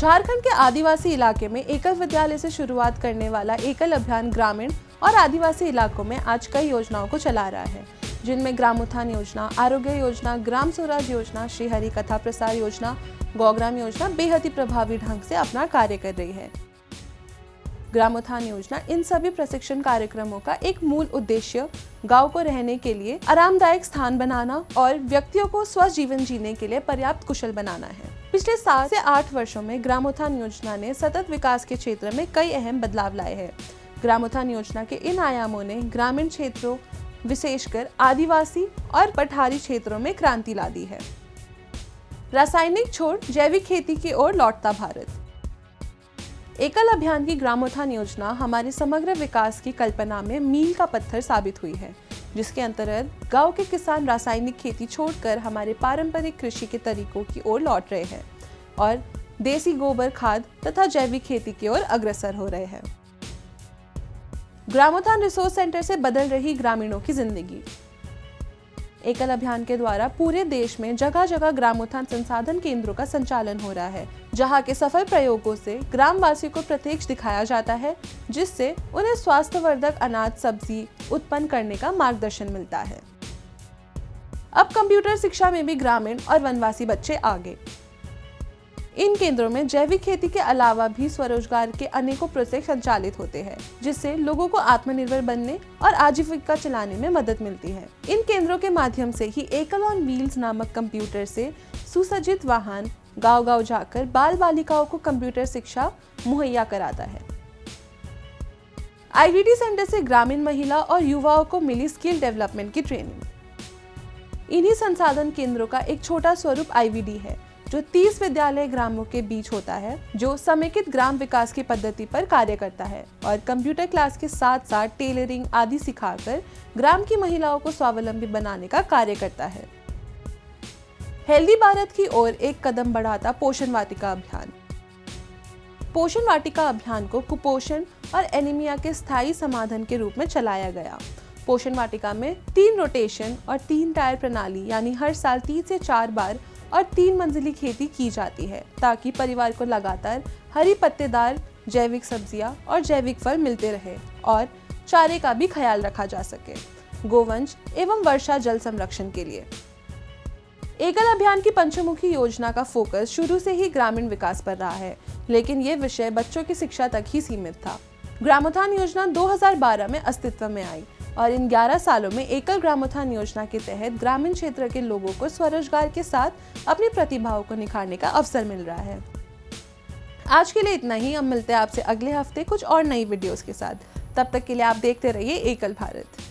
झारखंड के आदिवासी इलाके में एकल विद्यालय से शुरुआत करने वाला एकल अभियान ग्रामीण और आदिवासी इलाकों में आज कई योजनाओं को चला रहा है, जिनमें ग्राम उत्थान योजना, आरोग्य योजना, ग्राम स्वराज योजना, श्री हरि कथा प्रसार योजना, गौग्राम योजना बेहद ही प्रभावी ढंग से अपना कार्य कर रही है। ग्राम उत्थान योजना इन सभी प्रशिक्षण कार्यक्रमों का एक मूल उद्देश्य गांव को रहने के लिए आरामदायक स्थान बनाना और व्यक्तियों को स्वस्थ जीवन जीने के लिए पर्याप्त कुशल बनाना है। पिछले 7 से 8 वर्षों में ग्राम उत्थान योजना ने सतत विकास के क्षेत्र में कई अहम बदलाव लाए हैं। ग्राम उत्थान योजना के इन आयामों ने ग्रामीण क्षेत्रों, विशेषकर आदिवासी और पठारी क्षेत्रों में क्रांति ला दी है। रासायनिक छोड़ जैविक खेती की ओर लौटता भारत। एकल अभियान की ग्राम उत्थान योजना हमारे समग्र विकास की कल्पना में मील का पत्थर साबित हुई है, जिसके अंतर्गत गांव के किसान रासायनिक खेती छोड़कर हमारे पारंपरिक कृषि के तरीकों की ओर लौट रहे हैं और देसी गोबर खाद तथा जैविक खेती की ओर अग्रसर हो रहे हैं। ग्राम उत्थान रिसोर्स सेंटर से बदल रही ग्रामीणों की जिंदगी। एकल अभियान के द्वारा पूरे देश में जगह जगह ग्राम उत्थान संसाधन केंद्रों का संचालन हो रहा है, जहां के सफल प्रयोगों से ग्रामवासियों को प्रत्यक्ष दिखाया जाता है, जिससे उन्हें स्वास्थ्यवर्धक अनाज, सब्जी उत्पन्न करने का मार्गदर्शन मिलता है। अब कंप्यूटर शिक्षा में भी ग्रामीण और वनवासी बच्चे आगे। इन केंद्रों में जैविक खेती के अलावा भी स्वरोजगार के अनेकों प्रोजेक्ट संचालित होते हैं, जिससे लोगों को आत्मनिर्भर बनने और आजीविका चलाने में मदद मिलती है। इन केंद्रों के माध्यम से ही एकल ऑन व्हील्स नामक कंप्यूटर से सुसज्जित वाहन गांव-गांव जाकर बाल बालिकाओं को कंप्यूटर शिक्षा मुहैया कराता है। आईडीडी सेंटर से ग्रामीण महिला और युवाओं को मिली स्किल डेवलपमेंट की ट्रेनिंग। इन्हीं संसाधन केंद्रों का एक छोटा स्वरूप आईवीडी है, जो 30 विद्यालय ग्रामों के बीच होता है, जो समेकित ग्राम विकास की पद्धति पर कार्य करता है और कंप्यूटर क्लास के साथ साथ टेलरिंग आदि सिखाकर ग्राम की महिलाओं को स्वावलंबी बनाने का कार्य करता है। हेल्दी भारत की ओर एक कदम बढ़ाता पोषण वाटिका अभियान। पोषण वाटिका अभियान को कुपोषण और एनीमिया के स्थायी समाधान के रूप में चलाया गया। पोषण वाटिका में 3 रोटेशन और 3 टायर प्रणाली यानी हर साल 3 से 4 बार और 3 मंजिली खेती की जाती है, ताकि परिवार को लगातार हरी पत्तेदार जैविक सब्जियां और जैविक फल मिलते रहे और चारे का भी ख्याल रखा जा सके, गोवंश एवं वर्षा जल संरक्षण के लिए। एकल अभियान की पंचमुखी योजना का फोकस शुरू से ही ग्रामीण विकास पर रहा है, लेकिन ये विषय बच्चों की शिक्षा तक ही सीमित था। ग्राम उत्थान योजना 2012 में अस्तित्व में आई और इन 11 सालों में एकल ग्राम उत्थान योजना के तहत ग्रामीण क्षेत्र के लोगों को स्वरोजगार के साथ अपनी प्रतिभाओं को निखारने का अवसर मिल रहा है। आज के लिए इतना ही। हम मिलते हैं आपसे अगले हफ्ते कुछ और नई वीडियोस के साथ। तब तक के लिए आप देखते रहिए एकल भारत।